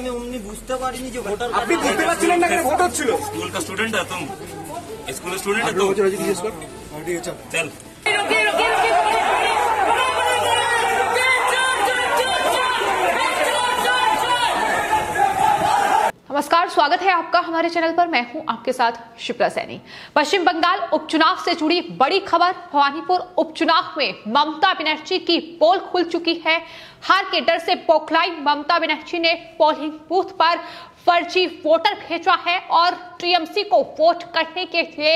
আমি অমনি বুঝতে পারিনি যে ভোটার। আপনি বুঝতে পারছিলেন না ভোট হচ্ছিল? स्कूल का स्टूडेंट है तुम, स्कूल स्टूडेंट है तुम। चल नमस्कार, स्वागत है आपका हमारे चैनल पर। मैं हूं आपके साथ शिप्रा सैनी। पश्चिम बंगाल उपचुनाव से जुड़ी बड़ी खबर। भवानीपुर उपचुनाव में ममता बनर्जी की पोल खुल चुकी है। हार के डर से बौखलाई ममता बनर्जी ने पोलिंग बूथ पर फर्जी वोटर भेजा है और टीएमसी को वोट करने के लिए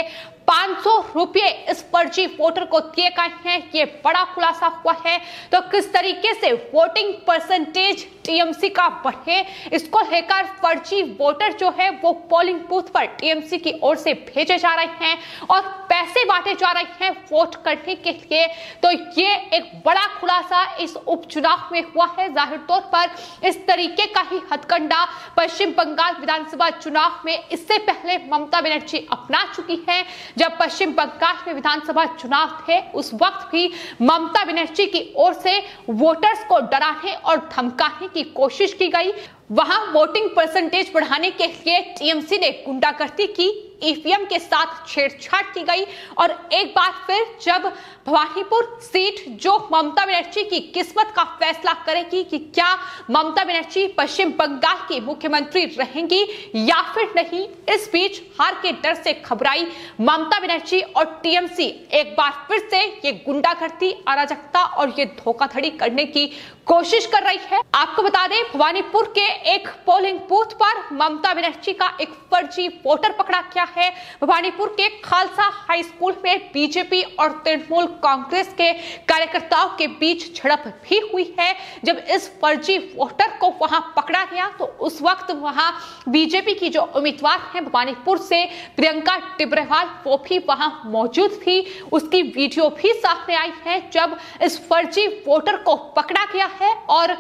500 रुपए इस फर्जी वोटर को दिए गए हैं। ये बड़ा खुलासा हुआ है। तो किस तरीके से वोटिंग परसेंटेज टीएमसी का बढ़े, इसको लेकर फर्जी वोटर जो है वो पोलिंग बूथ पर टीएमसी की ओर से भेजे जा रहे हैं और पैसे बांटे जा रहे हैं वोट करने के लिए। तो ये एक बड़ा खुलासा इस उपचुनाव में हुआ है। जाहिर तौर पर इस तरीके का ही हथकंडा पश्चिम बंगाल विधानसभा चुनाव में इससे पहले ममता बनर्जी अपना चुकी है। जब पश्चिम बंगाल में विधानसभा चुनाव थे उस वक्त भी ममता बनर्जी की ओर से वोटर्स को डराने और धमकाने की कोशिश की गई। वहां वोटिंग परसेंटेज बढ़ाने के लिए टीएमसी ने गुंडागर्दी की, ईवीएम के साथ छेड़छाड़ की गई और एक बार फिर जब भवानीपुर सीट जो ममता बनर्जी की किस्मत का फैसला करेगी कि क्या ममता बनर्जी पश्चिम बंगाल की मुख्यमंत्री रहेंगी या फिर नहीं, इस बीच हार के डर से घबराई ममता बनर्जी और टीएमसी एक बार फिर से ये गुंडागर्दी, अराजकता और ये धोखाधड़ी करने की कोशिश कर रही है। आपको बता दें, भवानीपुर के एक पोलिंग बूथ पर ममता बनर्जी का एक फर्जी वोटर पकड़ा गया है। भवानीपुर के खालसा हाई स्कूल में बीजेपी और तृणमूल कांग्रेस के कार्यकर्ताओं के बीच झड़प भी हुई है। जब इस फर्जी वोटर को वहां पकड़ा गया तो उस वक्त वहां बीजेपी की जो उम्मीदवार है भवानीपुर से प्रियंका टिब्रेवाल, वो भी वहां मौजूद थी। उसकी वीडियो भी सामने आई है जब इस फर्जी वोटर को पकड़ा गया है और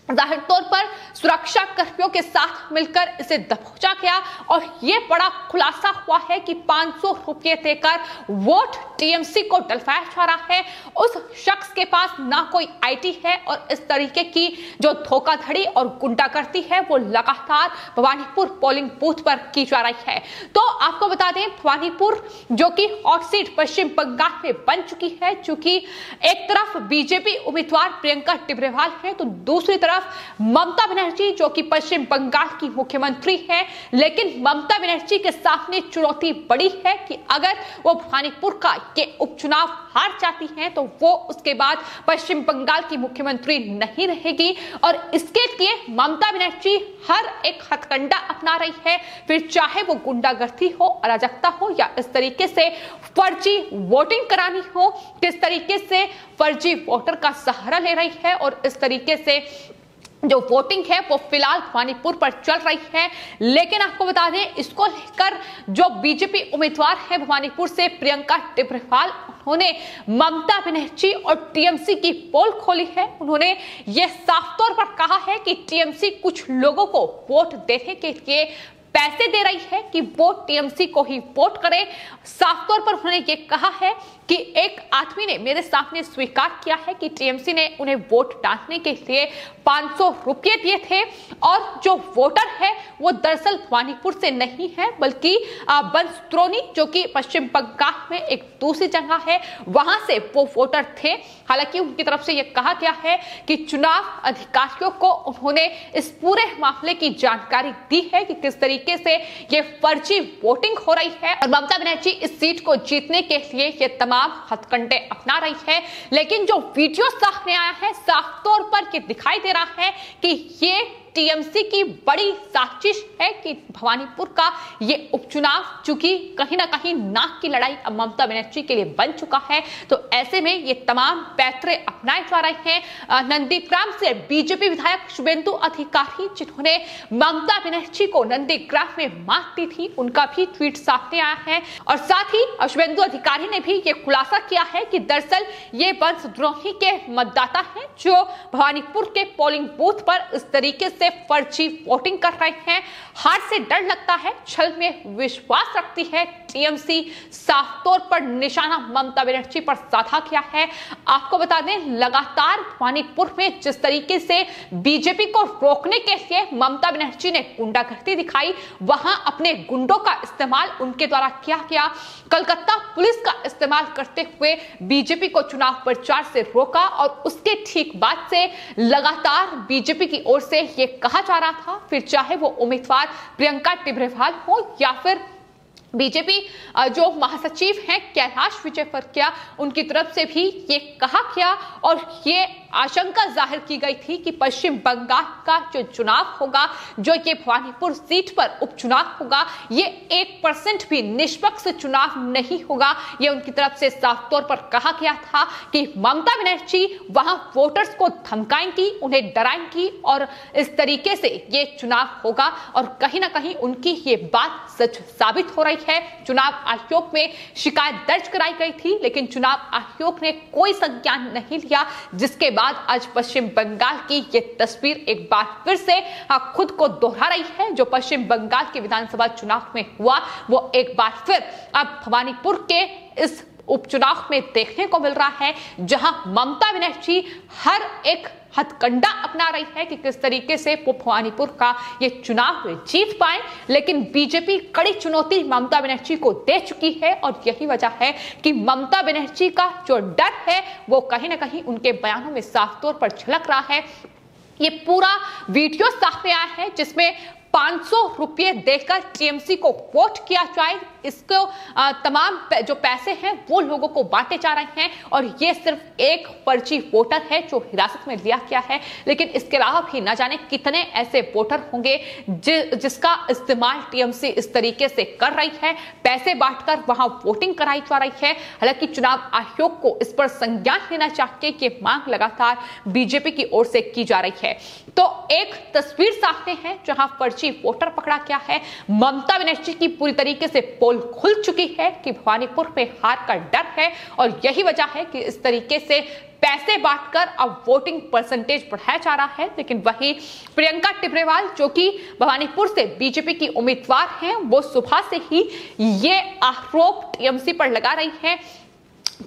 जाहिर तौर पर सुरक्षा कर्मियों के साथ मिलकर इसे दबोचा गया और यह बड़ा खुलासा हुआ है कि 500 रुपए देकर वोट टीएमसी को डलवाया जा रहा है। उस शख्स के पास ना कोई आईडी है और इस तरीके की जो धोखाधड़ी और गुंडागर्दी है वो लगातार भवानीपुर पोलिंग बूथ पर की जा रही है। तो आपको बता दें, भवानीपुर जो कि हॉट सीट पश्चिम बंगाल में बन चुकी है, चूंकि एक तरफ बीजेपी उम्मीदवार प्रियंका टिब्रेवाल है तो दूसरी तरफ ममता बनर्जी जो कि पश्चिम बंगाल की मुख्यमंत्री है। लेकिन ममता बनर्जी के सामने चुनौती बड़ी है कि अगर वो भवानीपुर का ये उपचुनाव हार जाती हैं तो वो उसके बाद पश्चिम बंगाल की मुख्यमंत्री नहीं रहेगी और इसके लिए ममता बनर्जी हर एक हथकंडा अपना रही है, फिर चाहे वो गुंडागर्दी हो, अराजकता हो या इस तरीके से फर्जी वोटिंग करानी हो, किस तरीके से फर्जी वोटर का सहारा ले रही है और इस तरीके से जो वोटिंग है वो फिलहाल भवानीपुर पर चल रही है। लेकिन आपको बता दें, इसको लेकर जो बीजेपी उम्मीदवार है भवानीपुर से प्रियंका टिब्रेवाल, उन्होंने ममता बनर्जी और टीएमसी की पोल खोली है। उन्होंने ये साफ तौर पर कहा है कि टीएमसी कुछ लोगों को वोट देने के लिए पैसे दे रही है कि वो टीएमसी को ही वोट करे। साफ तौर पर उन्होंने ये कहा है कि एक आदमी ने मेरे सामने स्वीकार किया है कि टीएमसी ने उन्हें वोट डालने के लिए 500 रुपए दिए थे और जो वोटर है वो दरअसल भवानीपुर से नहीं है बल्कि बंसद्रोनी जो कि पश्चिम बंगाल में एक दूसरी जगह है, वहां से वो वोटर थे। हालांकि उनकी तरफ से ये कहा गया है कि चुनाव अधिकारियों को उन्होंने इस पूरे मामले की जानकारी दी है कि किस तरीके से ये फर्जी वोटिंग हो रही है और ममता बनर्जी इस सीट को जीतने के लिए ये तमाम हथकंडे अपना रही है। लेकिन जो वीडियो सामने आया है, साफ तौर पर ये दिखाई दे रहा है कि ये टीएमसी की बड़ी साजिश है कि भवानीपुर का ये उपचुनाव चूंकि कहीं ना कहीं नाक की लड़ाई अब ममता बनर्जी के लिए बन चुका है, तो ऐसे में ये तमाम पैतरे अपनाए जा रहे हैं। नंदीग्राम से बीजेपी विधायक शुभेंदु अधिकारी, जिन्होंने ममता बनर्जी को नंदीग्राम में मात दी थी, उनका भी ट्वीट सामने आया है और साथ ही शुभेंदु अधिकारी ने भी ये खुलासा किया है कि दरअसल ये वंशद्रोही के मतदाता हैं जो भवानीपुर के पोलिंग बूथ पर इस तरीके से फर्जी वोटिंग कर रहे हैं, हार से डर लगता है, छल में विश्वास रखती है टीएमसी, साफ तौर पर निशाना ममता बनर्जी पर साधा किया है। आपको बता दें, लगातार भवानीपुर में जिस तरीके से बीजेपी को रोकने के लिए ममता बनर्जी ने गुंडागर्दी दिखाई, वहां अपने गुंडों का इस्तेमाल उनके द्वारा किया गया। कलकत्ता पुलिस का इस्तेमाल करते हुए बीजेपी को चुनाव प्रचार से रोका और उसके ठीक बाद से लगातार बीजेपी की ओर से यह कहा जा रहा था, फिर चाहे वो उम्मीदवार प्रियंका टिब्रेवाल हो या फिर बीजेपी जो महासचिव हैं कैलाश विजयवर्गीय, उनकी तरफ से भी ये कहा गया और ये आशंका जाहिर की गई थी कि पश्चिम बंगाल का जो चुनाव होगा, जो ये भवानीपुर सीट पर उपचुनाव होगा, ये 1% भी निष्पक्ष चुनाव नहीं होगा। ये उनकी तरफ से साफ तौर पर कहा गया था कि ममता बनर्जी वहां वोटर्स को धमकाएंगी, उन्हें डराएंगी और इस तरीके से ये चुनाव होगा। और कहीं ना कहीं उनकी ये बात सच साबित हो रही है। चुनाव आयोग में शिकायत दर्ज कराई गई थी, लेकिन चुनाव आयोग ने कोई संज्ञान नहीं लिया, जिसके बाद आज पश्चिम बंगाल की ये तस्वीर एक बार फिर से खुद को दोहरा रही है। जो पश्चिम बंगाल के विधानसभा चुनाव में हुआ, वो एक बार फिर अब भवानीपुर के इस उपचुनाव में देखने को मिल रहा है, जहां ममता बनर्जी हर एक हथकंडा अपना रही है कि किस तरीके से वो भवानीपुर का ये चुनाव जीत पाए। लेकिन बीजेपी कड़ी चुनौती ममता बनर्जी को दे चुकी है और यही वजह है कि ममता बनर्जी का जो डर है वो कहीं ना कहीं उनके बयानों में साफ तौर पर झलक रहा है। ये पूरा वीडियो सामने आया है जिसमें 500 रुपये देकर टीएमसी को वोट किया जाए, इसको तमाम जो पैसे हैं वो लोगों को बांटे जा रहे हैं और ये सिर्फ एक फर्जी वोटर है जो हिरासत में लिया गया है। लेकिन इसके अलावा भी न जाने कितने ऐसे वोटर होंगे जिसका इस्तेमाल टीएमसी इस तरीके से कर रही है, पैसे बांटकर वहां वोटिंग कराई जा रही है। हालांकि चुनाव आयोग को इस पर संज्ञान लेना चाहिए कि मांग लगातार बीजेपी की ओर से की जा रही है। तो एक तस्वीर सामने है जहां फर्जी वोटर पकड़ा गया है। ममता बनर्जी की पूरी तरीके से पोल खुल चुकी है कि भवानीपुर में हार का डर है और यही वजह है कि इस तरीके से पैसे बांटकर अब वोटिंग परसेंटेज बढ़ाया जा रहा है। लेकिन वही प्रियंका टिब्रेवाल जो कि भवानीपुर से बीजेपी की उम्मीदवार हैं, वो सुबह से ही ये आरोप टीएमसी पर लगा रही है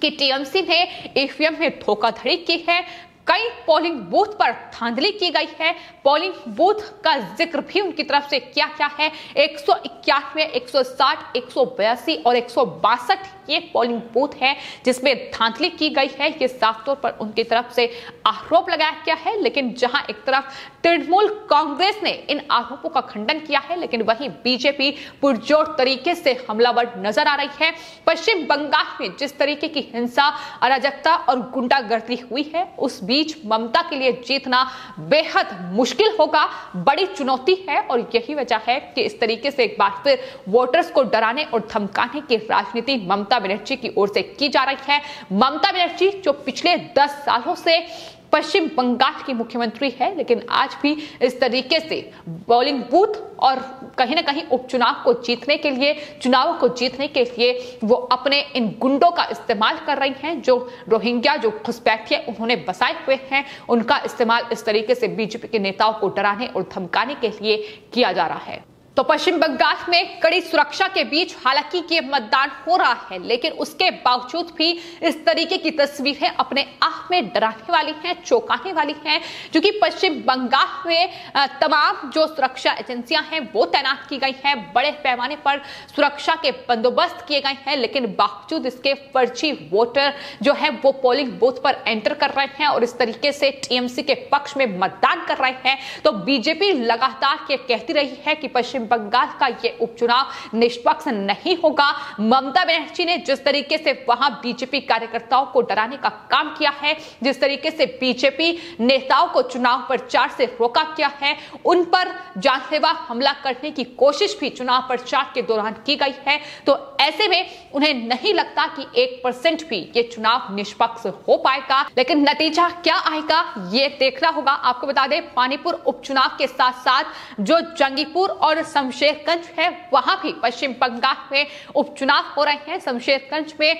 कि टीएमसी ने ईवीएम में धोखाधड़ी की है, कई पोलिंग बूथ पर धांधली की गई है। पोलिंग बूथ का जिक्र भी उनकी तरफ से किया गया है। 191, 160, 182 और 162 ये पोलिंग बूथ है जिसमें धांधली की गई है। ये साफ तौर पर उनकी तरफ से आरोप लगाया गया है। लेकिन जहां एक तरफ तृणमूल कांग्रेस ने इन आरोपों का खंडन किया है, लेकिन वहीं बीजेपी पुरजोर तरीके से हमलावर नजर आ रही है। पश्चिम बंगाल में जिस तरीके की हिंसा, अराजकता और गुंडागर्दी हुई है, उस बीच ममता के लिए जीतना बेहद मुश्किल होगा, बड़ी चुनौती है। और यही वजह है कि इस तरीके से एक बार फिर वोटर्स को डराने और धमकाने की राजनीति ममता बनर्जी की ओर से की जा रही है। ममता बनर्जी जो पिछले 10 सालों से पश्चिम बंगाल की मुख्यमंत्री है, लेकिन आज भी इस तरीके से पोलिंग बूथ और कहीं ना कहीं उपचुनाव को जीतने के लिए, चुनावों को जीतने के लिए वो अपने इन गुंडों का इस्तेमाल कर रही हैं। जो रोहिंग्या, जो घुसपैठिए उन्होंने बसाए हुए हैं, उनका इस्तेमाल इस तरीके से बीजेपी के नेताओं को डराने और धमकाने के लिए किया जा रहा है। तो पश्चिम बंगाल में कड़ी सुरक्षा के बीच हालांकि ये मतदान हो रहा है, लेकिन उसके बावजूद भी इस तरीके की तस्वीरें अपने आप में डराने वाली हैं, चौंकाने वाली हैं। क्योंकि पश्चिम बंगाल में तमाम जो सुरक्षा एजेंसियां हैं वो तैनात की गई हैं, बड़े पैमाने पर सुरक्षा के बंदोबस्त किए गए हैं, लेकिन बावजूद इसके फर्जी वोटर जो है वो पोलिंग बूथ पर एंटर कर रहे हैं और इस तरीके से टीएमसी के पक्ष में मतदान कर रहे हैं। तो बीजेपी लगातार ये कहती रही है कि पश्चिम बंगाल का ये उपचुनाव निष्पक्ष नहीं होगा। ममता बनर्जी ने जिस तरीके से वहां बीजेपी कार्यकर्ताओं को डराने का काम किया है, जिस तरीके से बीजेपी नेताओं को चुनाव प्रचार से रोका किया है, उन पर जानलेवा हमला करने की कोशिश भी चुनाव प्रचार के दौरान की गई है। तो ऐसे में उन्हें नहीं लगता कि 1% भी ये चुनाव निष्पक्ष हो पाएगा। लेकिन नतीजा क्या आएगा ये देखना होगा। आपको बता दें, पानीपुर उपचुनाव के साथ साथ जो जंगीपुर और शमशेरगंज है वहां भी पश्चिम बंगाल में उपचुनाव हो रहे हैं। शमशेरगंज में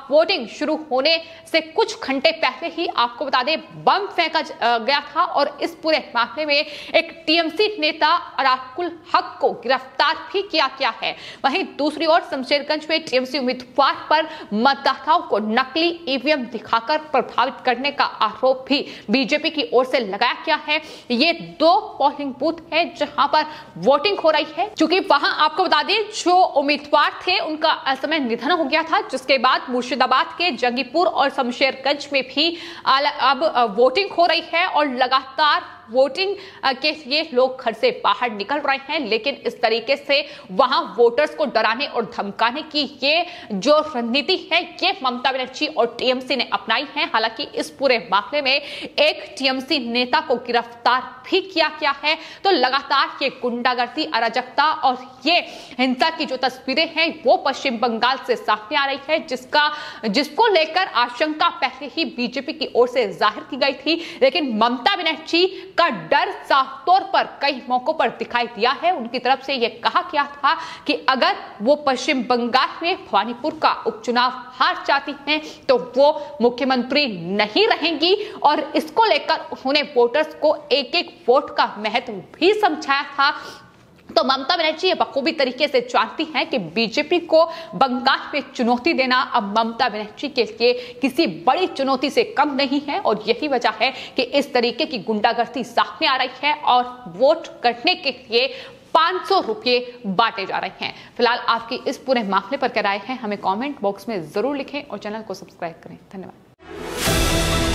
वोटिंग शुरू होने से कुछ घंटे पहले ही आपको बता दें बम फेंका गया था और इस पूरे मामले में एक टीएमसी नेता अराकुल हक को गिरफ्तार भी किया गया है। वहीं दूसरी ओर शमशेरगंज में टीएमसी उम्मीदवार पर मतदाताओं को नकली ईवीएम दिखाकर प्रभावित करने का आरोप भी बीजेपी की ओर से लगाया गया है। ये 2 पोलिंग बूथ है जहां पर वोटिंग हो रही है। चूंकि वहां आपको बता दें जो उम्मीदवार थे उनका असमय निधन हो गया था, जिसके बाद मुर्शिदाबाद के जंगीपुर और शमशेरगंज में भी अब वोटिंग हो रही है और लगातार वोटिंग के लिए लोग घर से बाहर निकल रहे हैं। लेकिन इस तरीके से वहां वोटर्स को डराने और धमकाने की ये जो रणनीति है ये ममता बनर्जी और टीएमसी ने अपनाई है। हालांकि इस पूरे मामले में एक टीएमसी नेता को गिरफ्तार भी किया गया है। तो लगातार ये गुंडागर्दी, अराजकता और ये हिंसा की जो तस्वीरें हैं वो पश्चिम बंगाल से सामने आ रही है, जिसको लेकर आशंका पहले ही बीजेपी की ओर से जाहिर की गई थी। लेकिन ममता बनर्जी का डर साफ तौर पर कई मौकों पर दिखाई दिया है। उनकी तरफ से यह कहा गया था कि अगर वो पश्चिम बंगाल में भवानीपुर का उपचुनाव हार जाती हैं तो वो मुख्यमंत्री नहीं रहेंगी और इसको लेकर उन्होंने वोटर्स को एक-एक वोट का महत्व भी समझाया था। तो ममता बनर्जी ये बखूबी तरीके से जानती हैं कि बीजेपी को बंगाल में चुनौती देना अब ममता बनर्जी के लिए किसी बड़ी चुनौती से कम नहीं है और यही वजह है कि इस तरीके की गुंडागर्दी सामने आ रही है और वोट करने के लिए 500 रुपये बांटे जा रहे हैं। फिलहाल आपकी इस पूरे मामले पर क्या राय है हमें कमेंट बॉक्स में जरूर लिखें और चैनल को सब्सक्राइब करें। धन्यवाद।